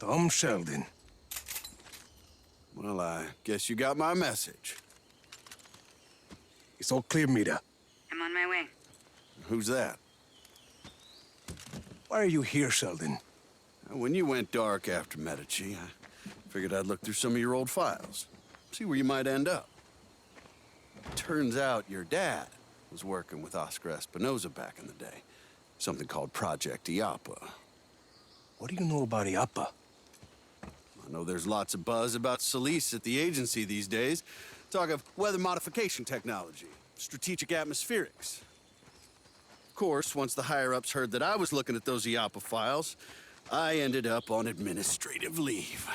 Tom Sheldon. Well, I guess you got my message. It's all clear, Mira. I'm on my way. Who's that? Why are you here, Sheldon? When you went dark after Medici, I figured I'd look through some of your old files. See where you might end up. Turns out your dad was working with Oscar Espinosa back in the day. Something called Project IAPA. What do you know about IAPA? I know there's lots of buzz about Solis at the agency these days. Talk of weather modification technology, strategic atmospherics. Of course, once the higher-ups heard that I was looking at those IAPA files, I ended up on administrative leave.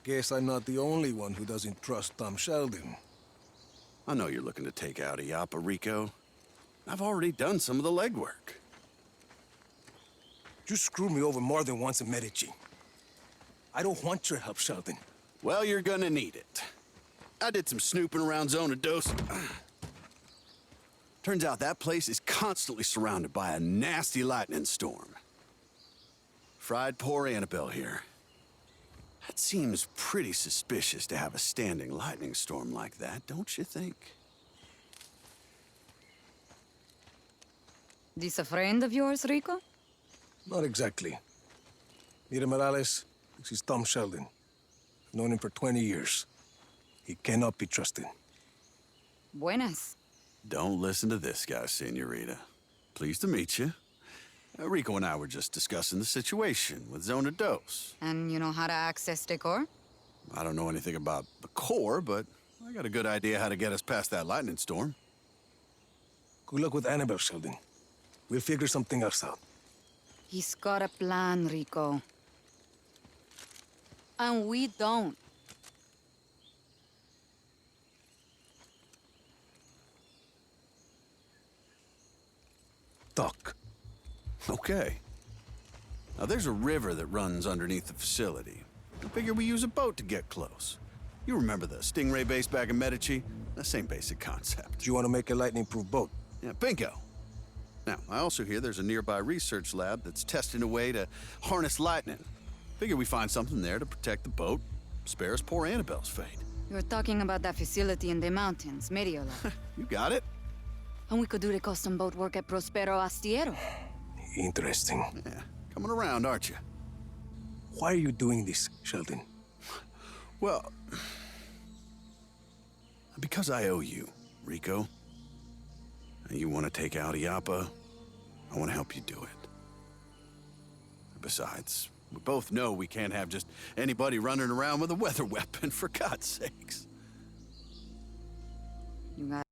Guess I'm not the only one who doesn't trust Tom Sheldon. I know you're looking to take out IAPA, Rico. I've already done some of the legwork. You screwed me over more than once in Medici. I don't want your help, Sheldon. Well, you're gonna need it. I did some snooping around Zona Dos. Turns out that place is constantly surrounded by a nasty lightning storm. Fried poor Annabelle here. That seems pretty suspicious to have a standing lightning storm like that, don't you think? This a friend of yours, Rico? Not exactly. Mira Morales, this is Tom Sheldon. I've known him for 20 years. He cannot be trusted. Buenas. Don't listen to this guy, Senorita. Pleased to meet you. Rico and I were just discussing the situation with Zona Dos. And you know how to access the core? I don't know anything about the core, but I got a good idea how to get us past that lightning storm. Good luck with Annabelle, Sheldon. We'll figure something else out. He's got a plan, Rico. And we don't. Talk. Okay. Now, there's a river that runs underneath the facility. I figure we use a boat to get close. You remember the Stingray base back in Medici? The same basic concept. Do you want to make a lightning-proof boat? Yeah, bingo. Now, I also hear there's a nearby research lab that's testing a way to harness lightning. Figure we find something there to protect the boat, spare us poor Annabelle's fate. You're talking about that facility in the mountains, Mediola. You got it? And we could do the custom boat work at Prospero Astiero. Interesting. Yeah, coming around, aren't you? Why are you doing this, Sheldon? Well, because I owe you, Rico. And you want to take out IAPA, I want to help you do it. Besides, we both know we can't have just anybody running around with a weather weapon, for God's sakes. You got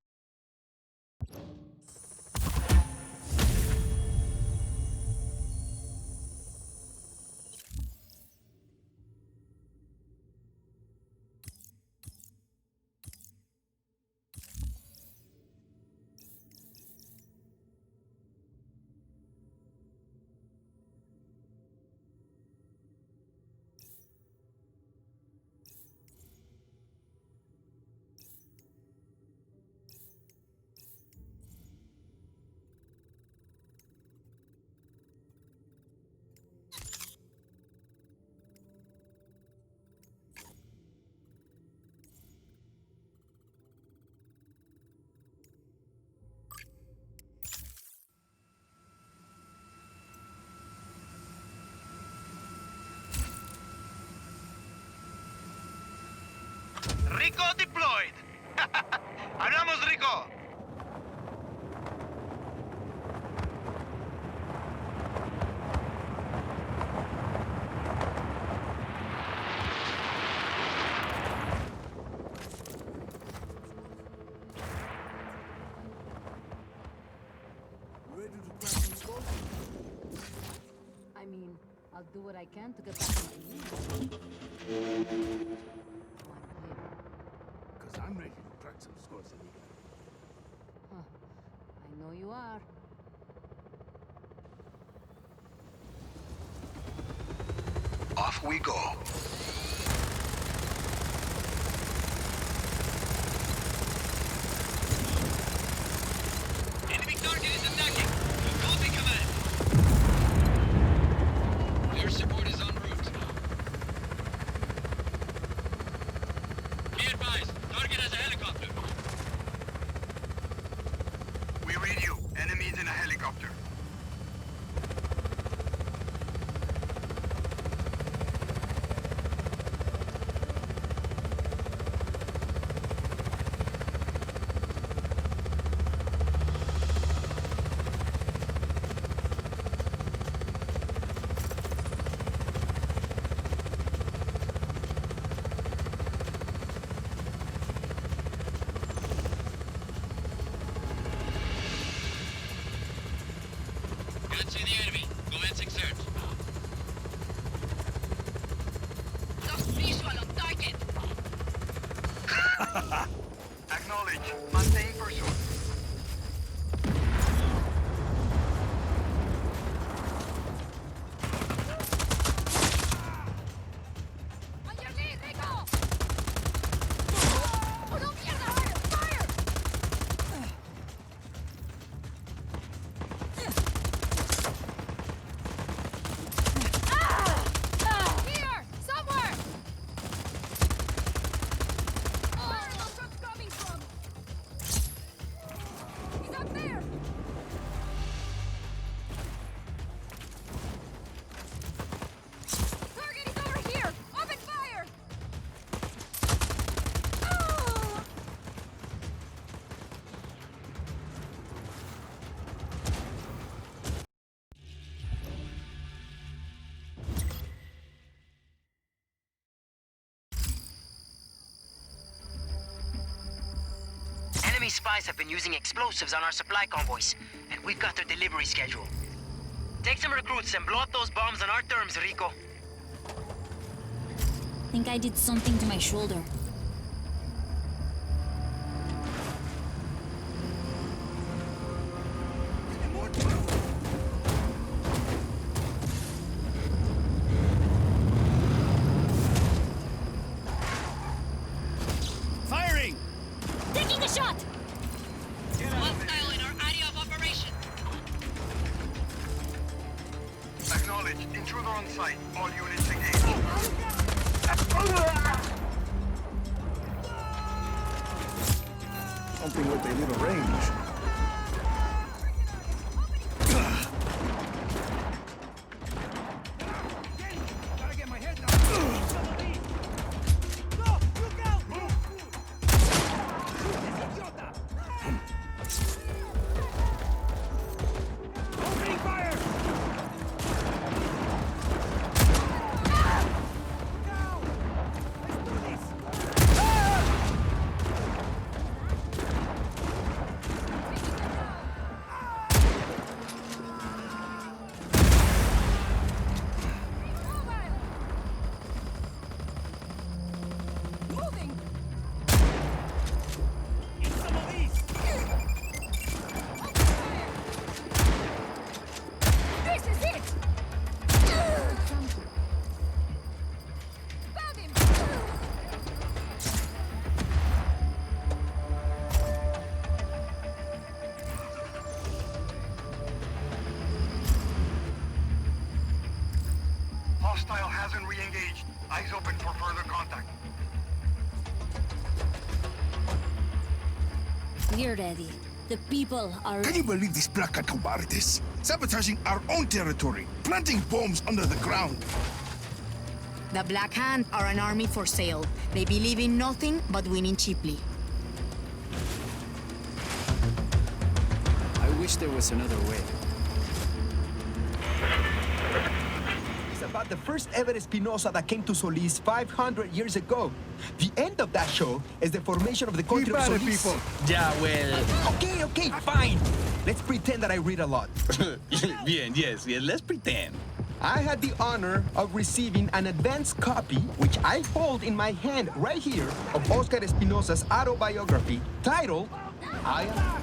Rico deployed. Hablamos, Rico. I mean, I'll do what I can to get back into you. Because I'm ready to crack some scores, amigo. Huh. I know you are. Off we go. Enemy target is attacking. Copy command. Air support is en route. We read you. Enemies in a helicopter. Can't see the enemy. Commencing search. Lost visual on target. Acknowledge. Maintain pursuit. On your knees, Rico! ¡Oh, no, mierda! ¡Fire! Here! Somewhere! Where are those trucks coming from? He's up there! Target is over here! Open fire! Oh! Enemy spies have been using explosives on our supply convoys, and we've got their delivery schedule. Take some recruits and blow up those bombs on our terms, Rico. Think I did something to my shoulder. Firing! Taking a shot! Hostile in our area of operation. Acknowledge. Intruder on site. All units engaged. Something with a little range. Moving! This is it! Found him! Hostile hasn't re-engaged. Eyes open for further contact. We're ready. The people are... Can you believe these Black cobardes? Sabotaging our own territory, planting bombs under the ground. The Black Hand are an army for sale. They believe in nothing but winning cheaply. I wish there was another way. It's about the first ever Espinosa that came to Solis 500 years ago. The end of that show is the formation of the country of Solis. Yeah, well... Okay, fine. Let's pretend that I read a lot. Bien, yes, let's pretend. I had the honor of receiving an advance copy, which I hold in my hand right here, of Oscar Espinosa's autobiography titled I Am...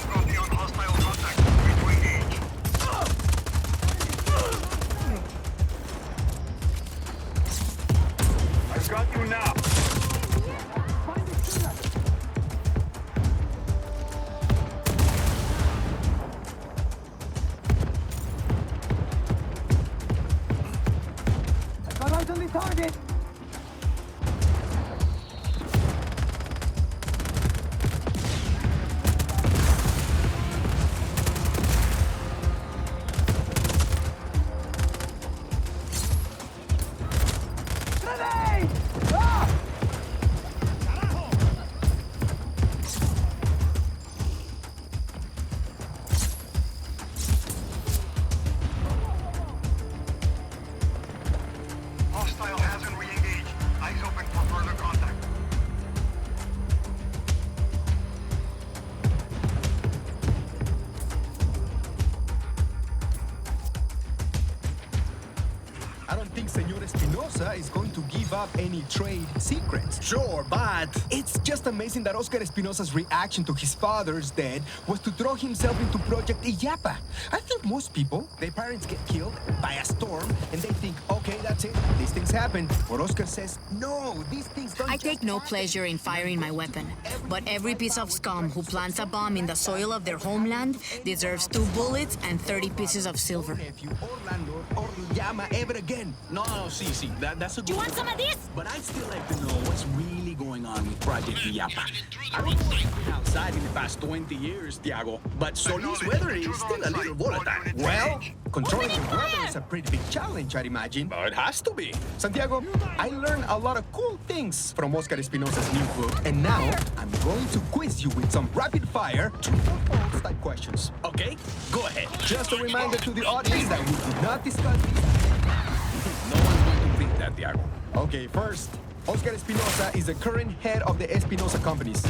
Copy on hostile contact. Ready to engage. I've got you now. target! Grenade! Ah! Hostile hasn't re-engaged. Eyes open for further contact. I don't think Senor Espinosa is going to give up any trade secrets. Sure, but It's just amazing that Oscar Espinosa's reaction to his father's death was to throw himself into Project Illapa. I think most people, their parents get killed by a storm, and they think, okay, that's it, these things happen. But Oscar says, no, these things don't I just take no happen. pleasure in firing my weapon, but every piece of scum who plants a bomb in the soil of their homeland deserves 2 bullets and 30 pieces of silver. Nephew Orlando or Llama ever again. no, see, that's a good You want some of this? But I'd still like to know what's really going on with Project Illapa. I don't know what's been outside in the past 20 years, Tiago, but Solis weather is still a little volatile. Well, controlling the weather is a pretty big challenge, I'd imagine. It has to be. Santiago, I learned a lot of cool things from Oscar Espinosa's new book, and now I'm going to quiz you with some rapid-fire, true-or-false type questions. Okay, go ahead. Just a reminder to the audience that we do not discuss these. No one's going to think that, Tiago. Okay, first, Oscar Espinosa is the current head of the Espinosa companies.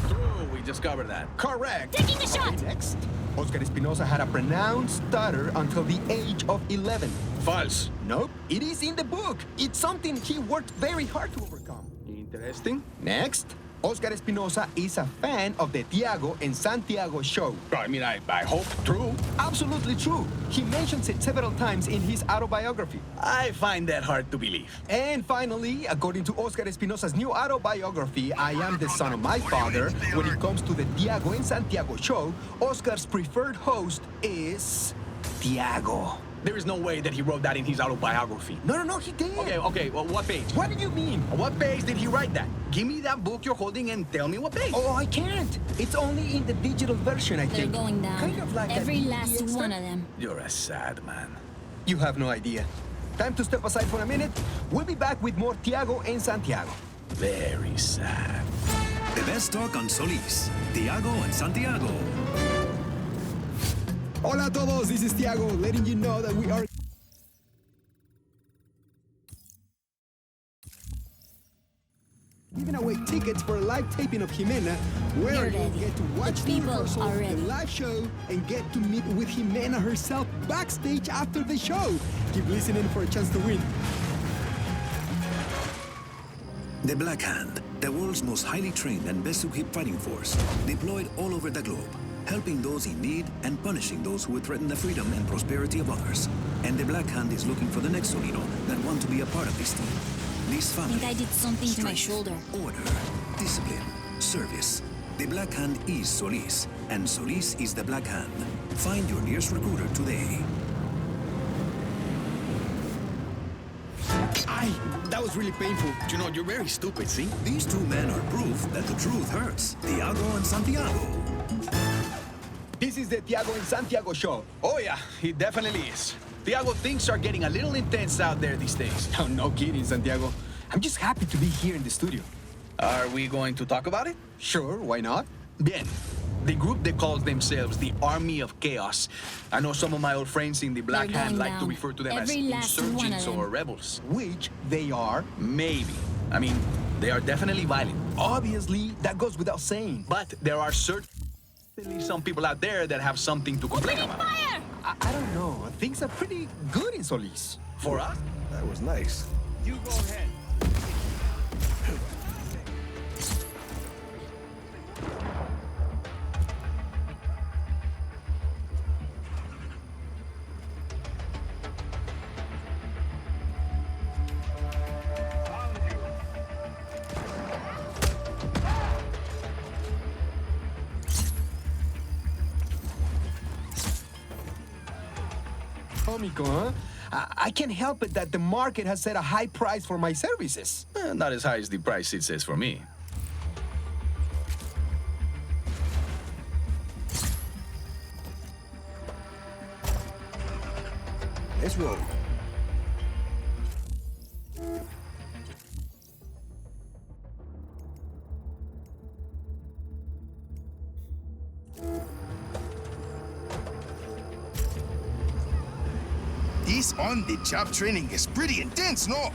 True, we just covered that. Correct. Taking the shot! Next, Oscar Espinosa had a pronounced stutter until the age of 11. False. Nope, it is in the book. It's something he worked very hard to overcome. Interesting. Next, Oscar Espinosa is a fan of the Tiago and Santiago show. I mean, I hope true. Absolutely true. He mentions it several times in his autobiography. I find that hard to believe. And finally, according to Oscar Espinosa's new autobiography, I Am the Son of My Father, when it comes to the Tiago and Santiago show, Oscar's preferred host is Tiago. There is no way that he wrote that in his autobiography. No, he did. Okay, well, what page? What do you mean? What page did he write that? Give me that book you're holding and tell me what page. Oh, I can't. It's only in the digital version, I They're think. going down. Kind of like Every a last DX one type. of them. You're a sad man. You have no idea. Time to step aside for a minute. We'll be back with more Tiago and Santiago. Very sad. The best talk on Solis, Tiago and Santiago. Hola a todos, this is Tiago, letting you know that we are giving away tickets for a live taping of Jimena, where You're you'll ready. get to watch The the people rehearsal, are the ready. live show, and get to meet with Jimena herself backstage after the show. Keep listening for a chance to win. The Black Hand, the world's most highly trained and best equipped fighting force, deployed all over the globe, helping those in need and punishing those who would threaten the freedom and prosperity of others. And the Black Hand is looking for the next Solino that want to be a part of this team. This I family. think I did something to my strength, shoulder. Order, discipline, service. The Black Hand is Solis, and Solis is the Black Hand. Find your nearest recruiter today. That was really painful. You know, you're very stupid, see? These two men are proof that the truth hurts. Tiago and Santiago. This is the Tiago and Santiago show. Oh, yeah, it definitely is. Tiago, things are getting a little intense out there these days. Oh, no kidding, Santiago. I'm just happy to be here in the studio. Are we going to talk about it? Sure, why not? Bien. The group that calls themselves the Army of Chaos. I know some of my old friends in the Black They're Hand going like to down. refer to them as Every last one of insurgents them. or rebels. Which they are. Maybe. I mean, they are definitely violent. Obviously, that goes without saying. But there are certainly some people out there that have something to complain about. Fire! I don't know. Things are pretty good in Solis. For us? That was nice. You go ahead. Cómico, huh? I can't help it that the market has set a high price for my services. Not as high as the price it says for me. Let's roll. This on-the-job training is pretty intense, no?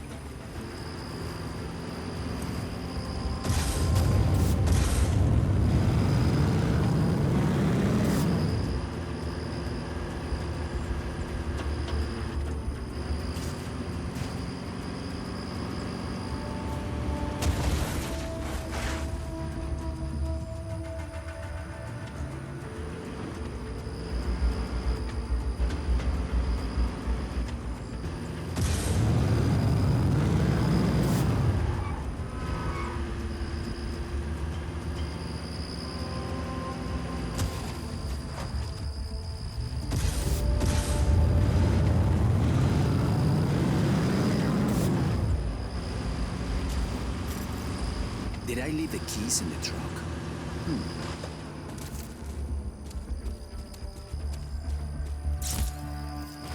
Did I leave the keys in the truck?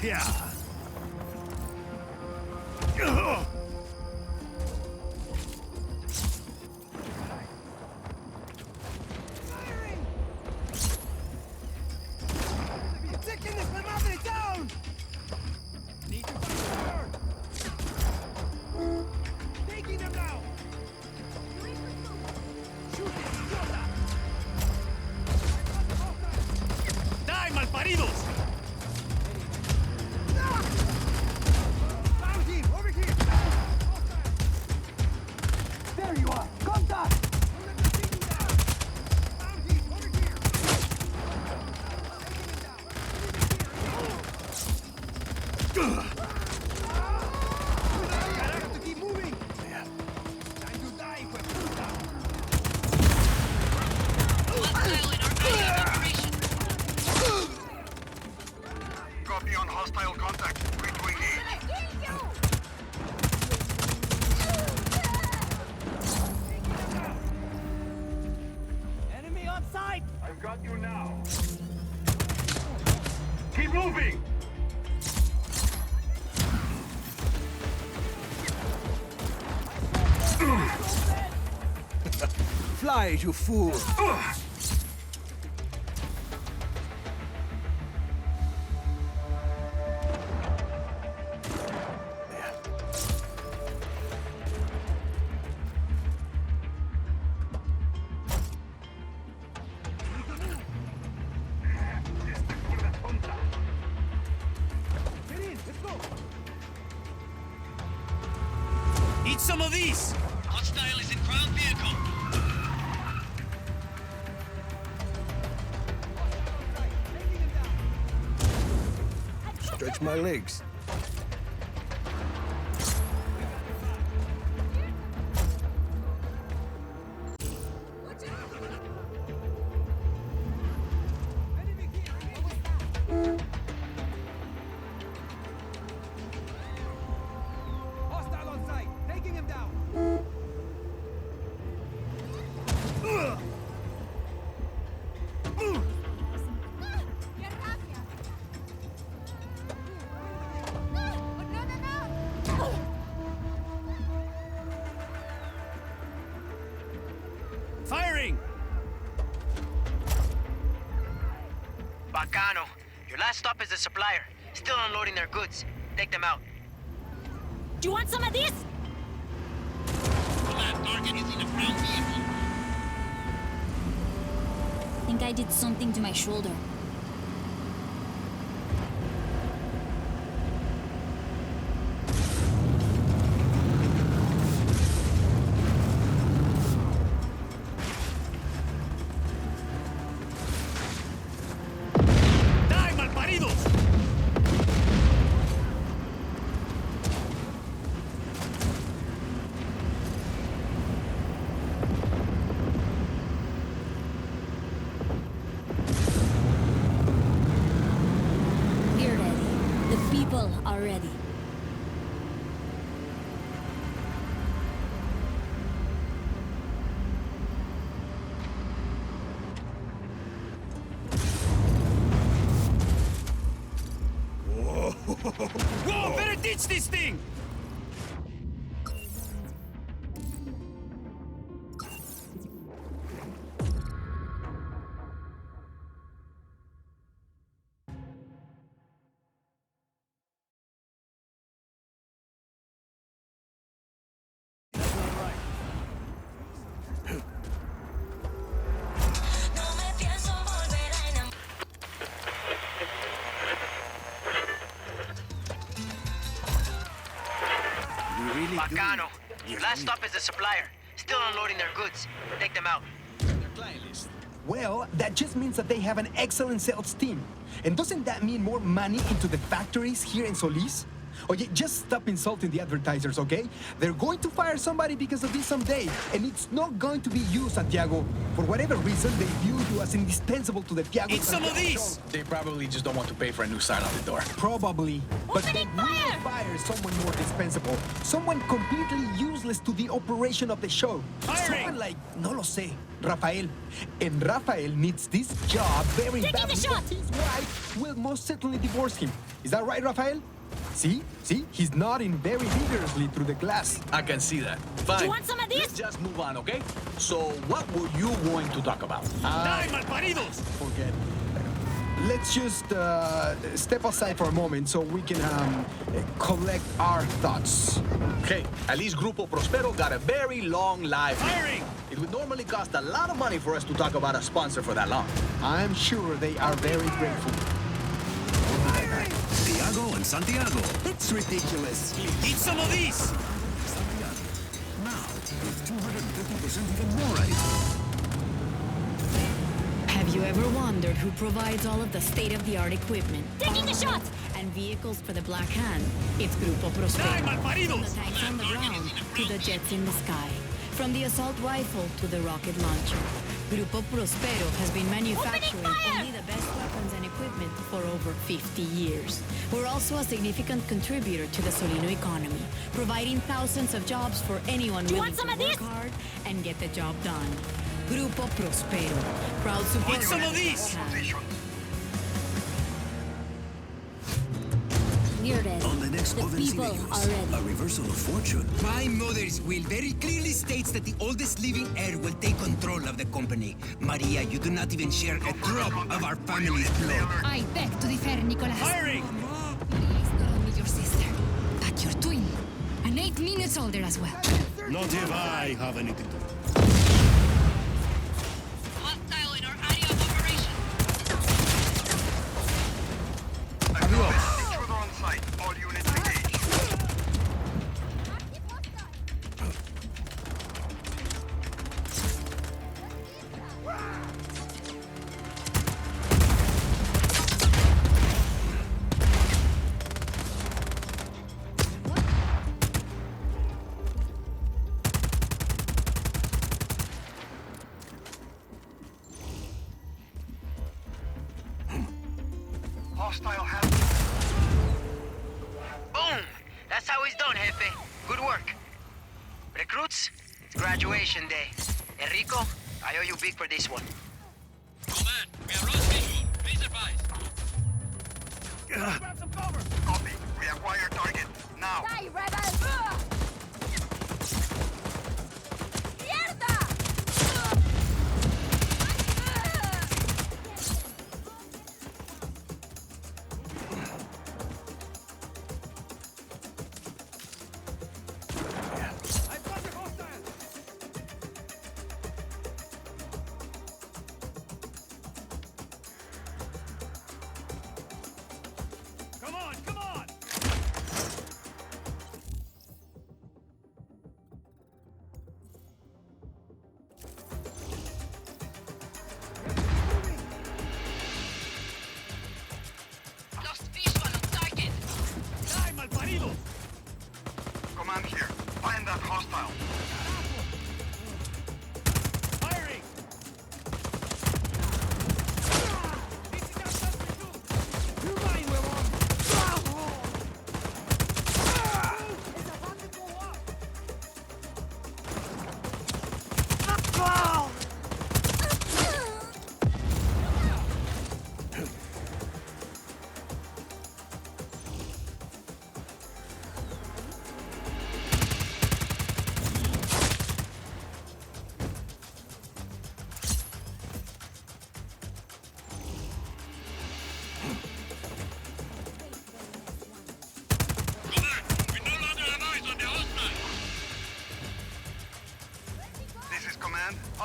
Yeah. ¡Die, malparidos! Copy on hostile contact. We're to engage. Enemy on site! I've got you now. Keep moving! Fly, you fool! Eat some of these! Hostile is in ground vehicle. Stretch my legs. Hostile on site, taking him down. Firing! Bacano. Your last stop is the supplier. Still unloading their goods. Take them out. Do you want some of this? Command, target is in a ground vehicle. Think I did something to my shoulder. ¡Die, malparidos! The people are ready. Whoa, better ditch this thing! Bacano. Last stop is the supplier. Still unloading their goods. Take them out. Well, that just means that they have an excellent sales team. And doesn't that mean more money into the factories here in Solis? Oye, just stop insulting the advertisers, okay? They're going to fire somebody because of this someday, and it's not going to be you, Santiago. For whatever reason, they view you as indispensable to the Tiago. It's some of these! They probably just don't want to pay for a new sign on the door. Probably. But they will fire someone more dispensable. Someone completely useless to the operation of the show. Someone like, no lo sé, Rafael. And Rafael needs this job very badly. His wife will most certainly divorce him. Is that right, Rafael? See? He's nodding very vigorously through the glass. I can see that. Fine. Do you want some of this? Let's just move on, okay? So, what were you going to talk about? Forget. Let's just step aside for a moment so we can collect our thoughts. Okay, at least Grupo Prospero got a very long life. Hiring! It would normally cost a lot of money for us to talk about a sponsor for that long. I'm sure they are very grateful. Tiago and Santiago. It's ridiculous. Eat some of these! Santiago. Now, with 250% even more right. Have you ever wondered who provides all of the state-of-the-art equipment? Taking the shot! And vehicles for the Black Hand? It's Grupo Prospero. From the tanks on the ground to the jets in the sky. From the assault rifle to the rocket launcher. Grupo Prospero has been manufacturing only the best weapons and equipment for over 50 years. We're also a significant contributor to the Solino economy, providing thousands of jobs for anyone willing to work hard and get the job done. Grupo Prospero, proud supporter Some of these! We're ready. On the next The Oven people Videos, are ready. a reversal of fortune. My mother's will very clearly states that the oldest living heir will take control of the company. Maria, you do not even share a drop of our family's blood. I beg to differ, Nicolas. Hiring! Maria is not only your sister, but your twin. And 8 minutes older as well. Not if I have anything to do. Hostile in our area of operation. Intruder on site. All units engaged. Hostile has. Boom! That's how it's done, Jefe. Good work. Recruits, it's graduation day. Enrico, I owe you big for this one. Command, we are on visual. Please advise. Grab some cover. Copy. We acquire target. Now. Die, rebel! Come on, come on! Lost visual on target. Die, malparidos! Command here. Find that hostile. Firing!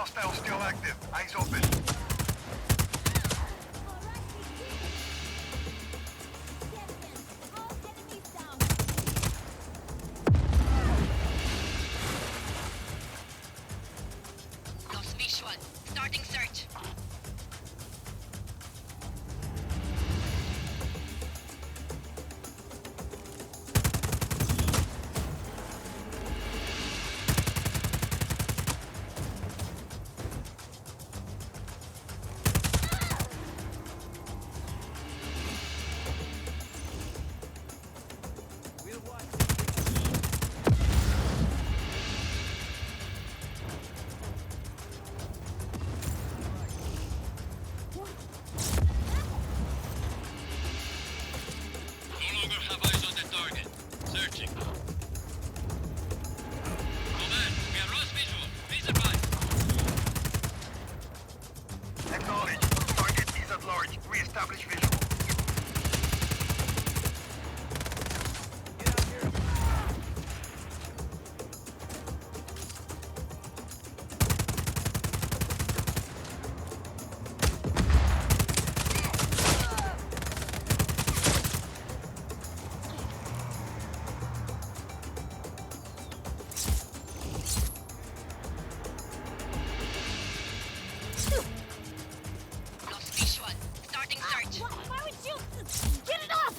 Hostile still active. Eyes open. Lost visual. Starting search. No longer have eyes on the target. Searching. Command, we have lost visual. Please advise. Acknowledge. Target is at large. Re-establish visual. Lost visual. Starting search. Why would you... Get it off!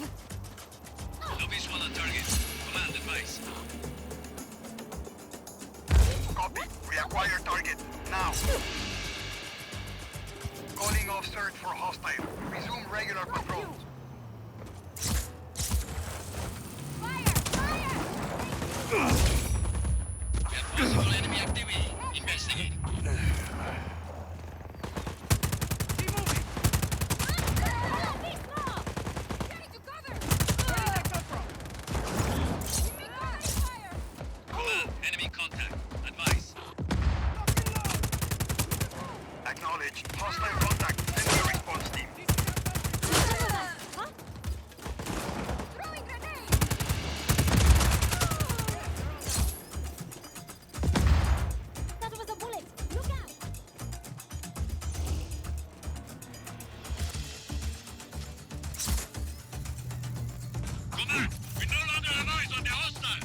No visual on target. Command, advise. Copy. Reacquire target. Now. Calling off search for hostile. Resume regular patrols. We have possible enemy activity. Investigate. Command, enemy contact. Advise. Acknowledge. Hostile contact. Send the response team. Throwing grenade! That was a bullet! Look out! Command, we no longer have eyes on the hostile.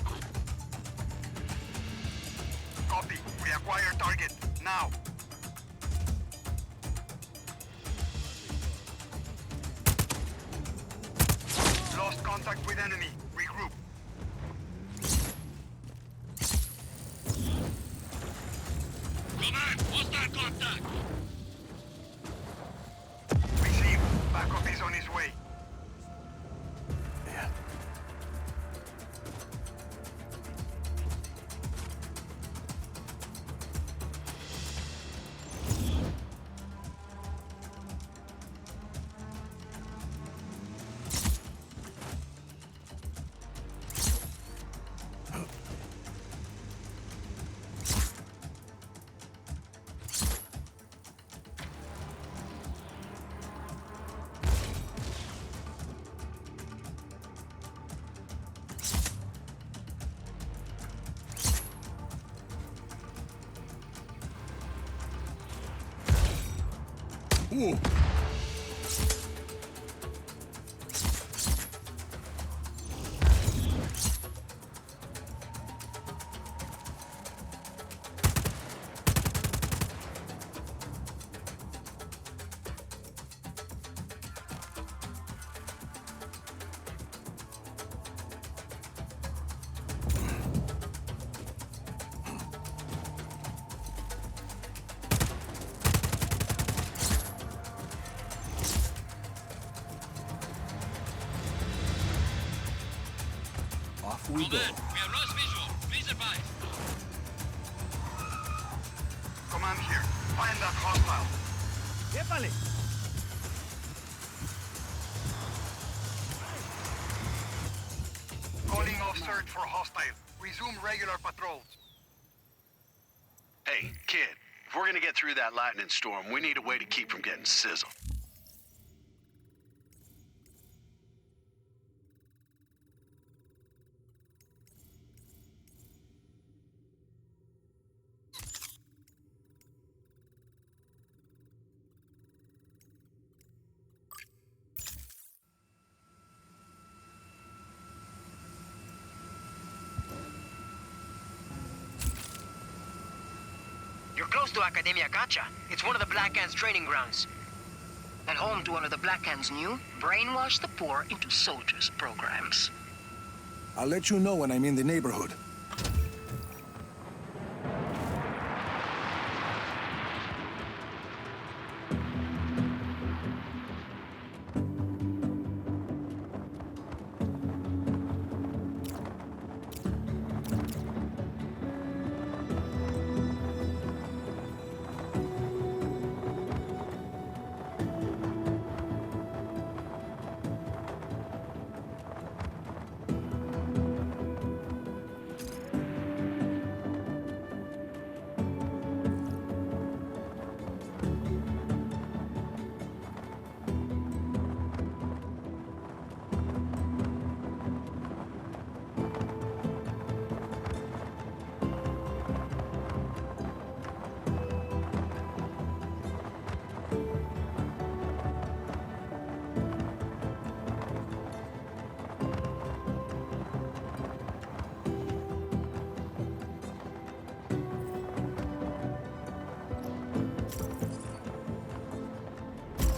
Copy. Reacquire target. Now. Lost contact with enemy. Regroup. Command, hostile contact. Receive. Backup is on his way. Ooh. Off we go. Command, we have lost visual. Please advise. Command here. Find that hostile. Épale. Calling off search for hostile. Resume regular patrols. Hey, kid, if we're gonna get through that lightning storm, we need a way to keep from getting sizzled. close to Academia Kacha. It's one of the Black Hands training grounds. And home to one of the Black Hands' new brainwash the poor into soldiers programs. I'll let you know when I'm in the neighborhood.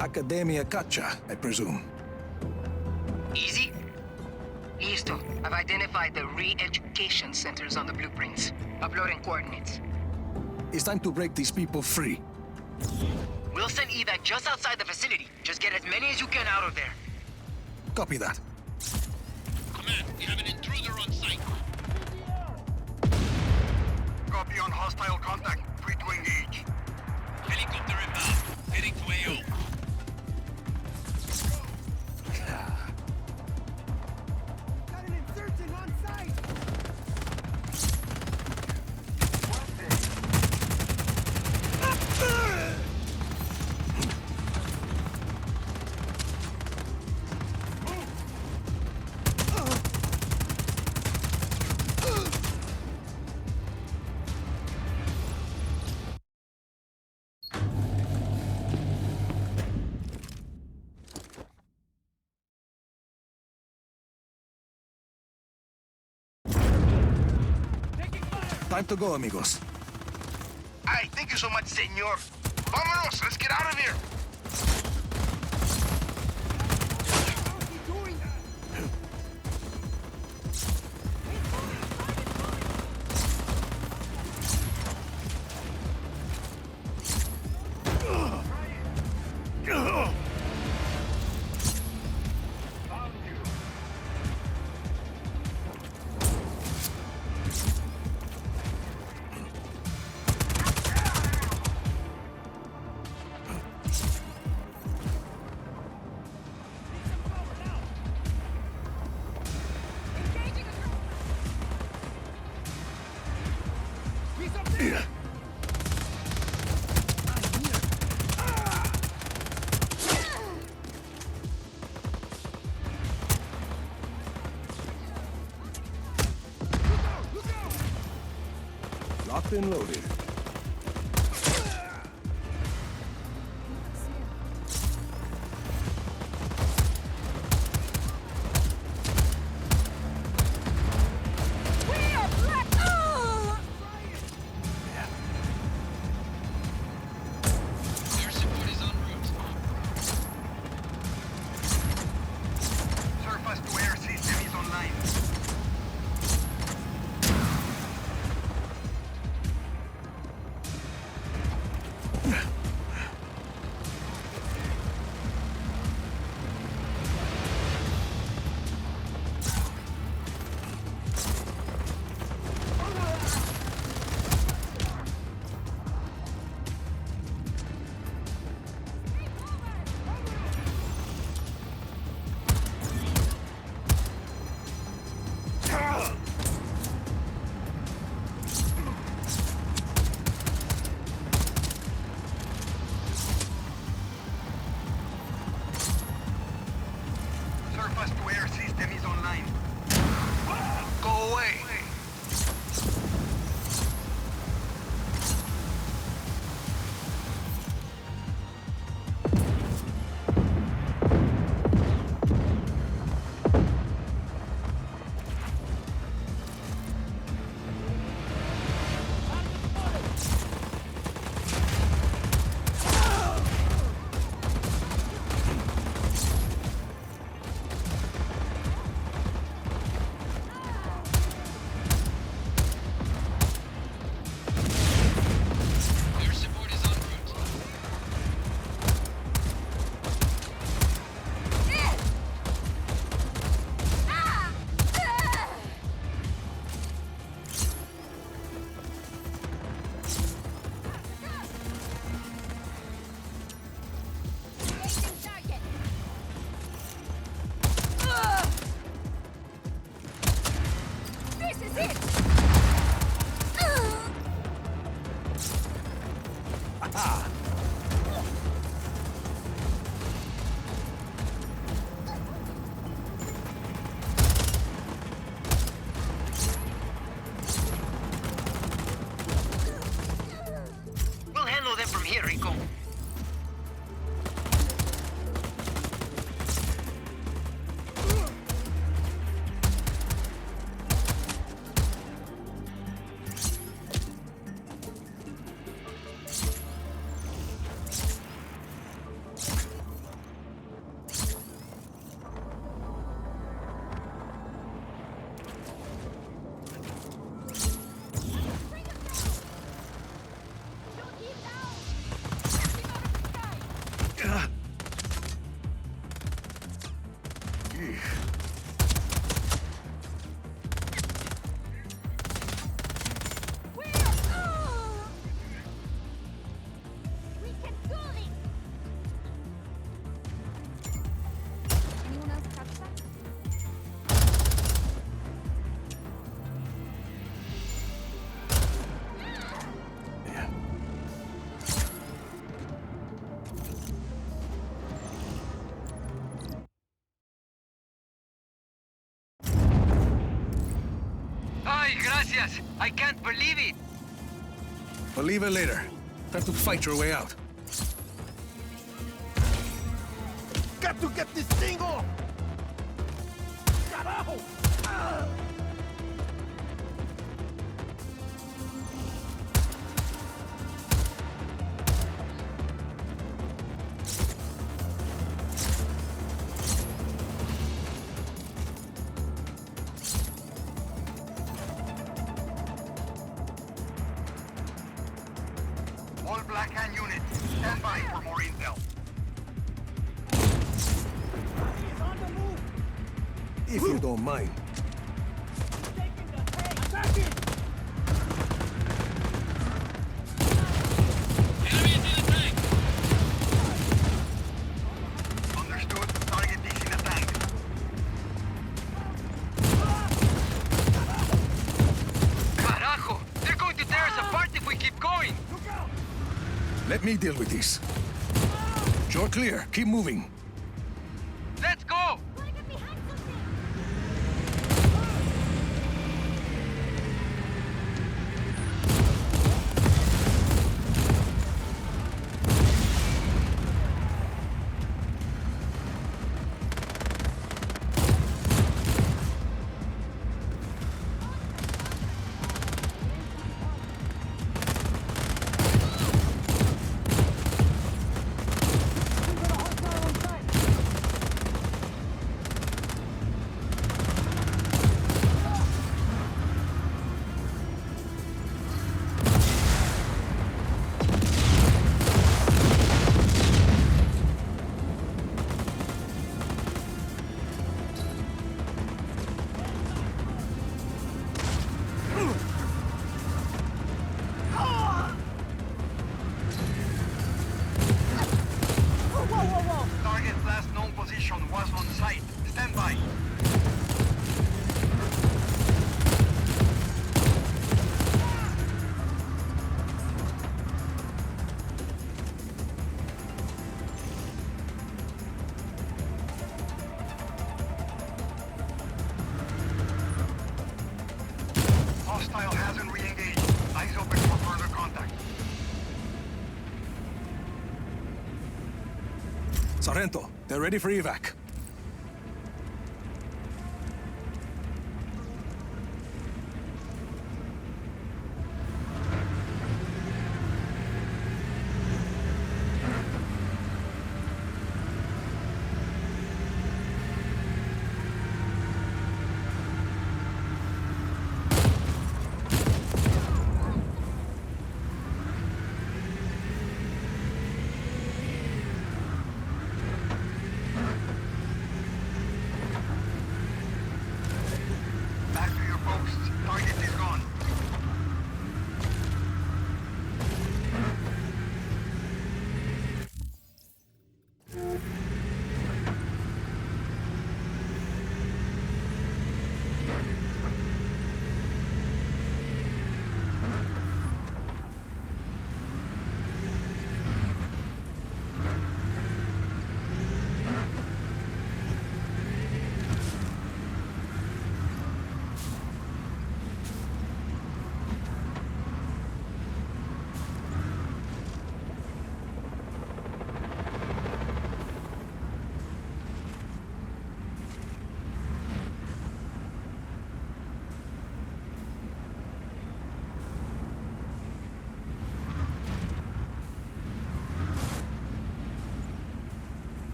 Academia Kacha, I presume. Easy? Listo. I've identified the re-education centers on the blueprints. Uploading coordinates. It's time to break these people free. We'll send evac just outside the facility. Just get as many as you can out of there. Copy that. Command, we have an intruder on site. Copy on hostile contact. Free to engage. Helicopter inbound. Heading to AO. Got an insurgent on site! Time to go, amigos. Aye, thank you so much, senor. Vámonos, let's get out of here. Locked and loaded. Air support is en route. Surface to air system is online. is it! Aha! We'll handle them from here, Rico. Anyone else catch that? Ay, gracias. I can't believe it. Believe it later. Time to fight your way out. Got to get this thing off! Carajo! All Black Hand units, stand by for more intel. If you don't mind. Understood. Target is in the tank. Carajo! They're going to tear us apart if we keep going. Let me deal with this. You're clear. Keep moving. Let's go! Target's last known position was on site. Stand by. Hostile hasn't re-engaged. Eyes open for further contact. Sargento, they're ready for evac.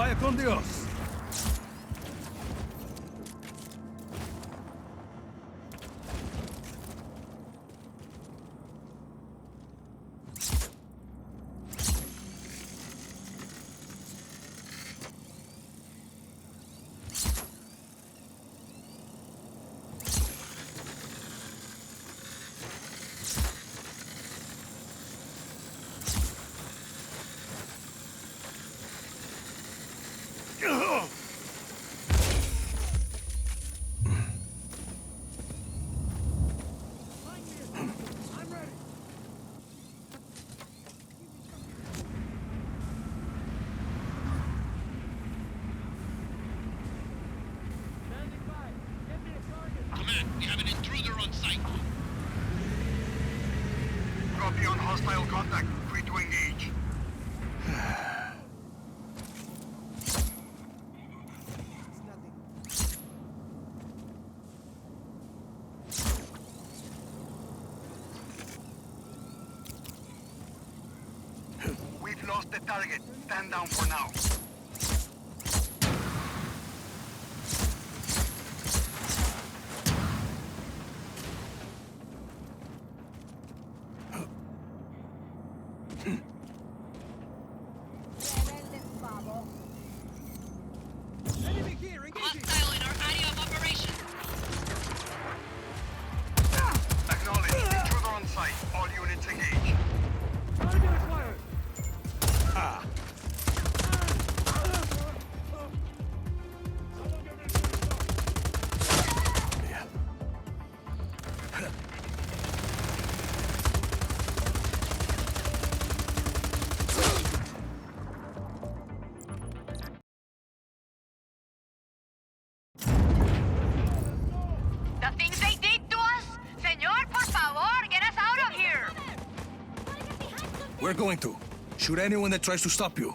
Vaya con Dios. Command, we have an intruder on site. Copy on hostile contact. Free to engage. We've lost the target. Stand down for now. Hostile in our area of operation. Acknowledge. Intruder on site. All units engage. The things they did to us? Señor, por favor, get us out of here! We're going to. Shoot anyone that tries to stop you.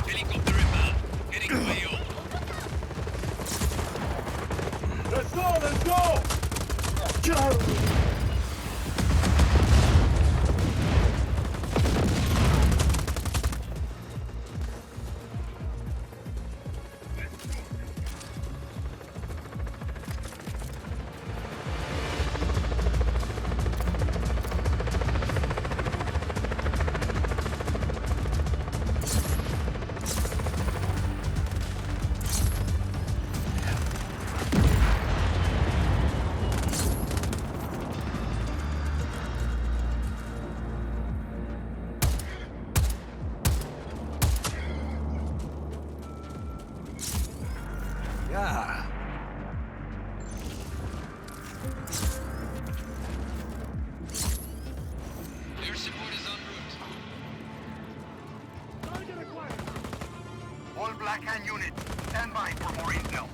Helicopter inbound. Getting away over. Let's go! Yeah. Air support is en route. All Black Hand unit. Stand by for more intel.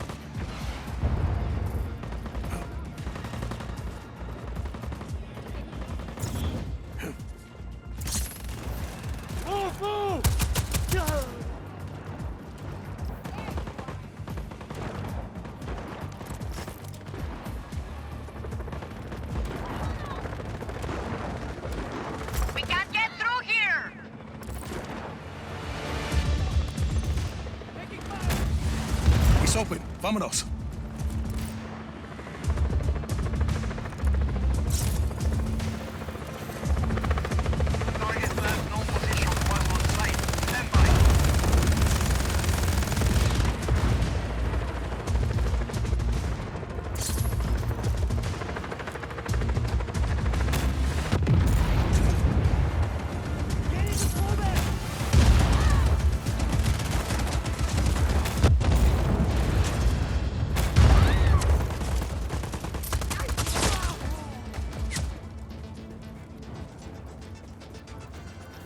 We can't get through here! It's open. Vámonos. Target last known position was on site. Stand by.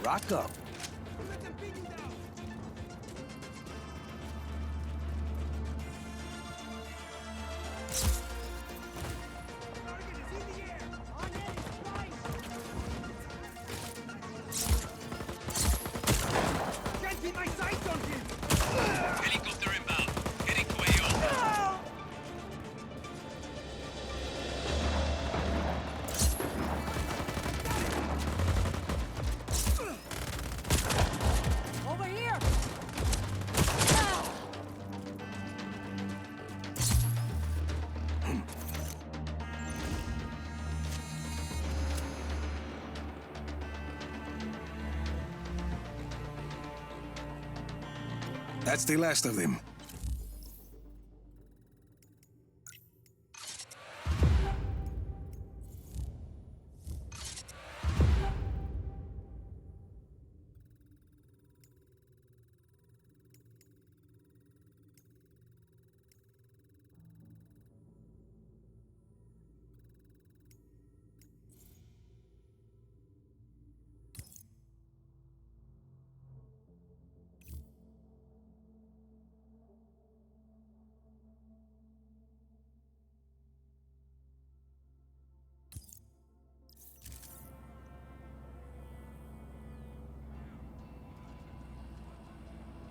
Rock up. Helicopter inbound. Heading to AO. Over here! That's the last of them.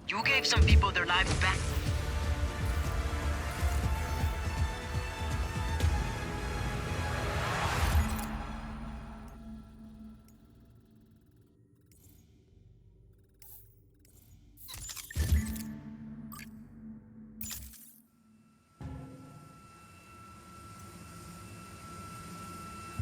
You gave some people their lives back.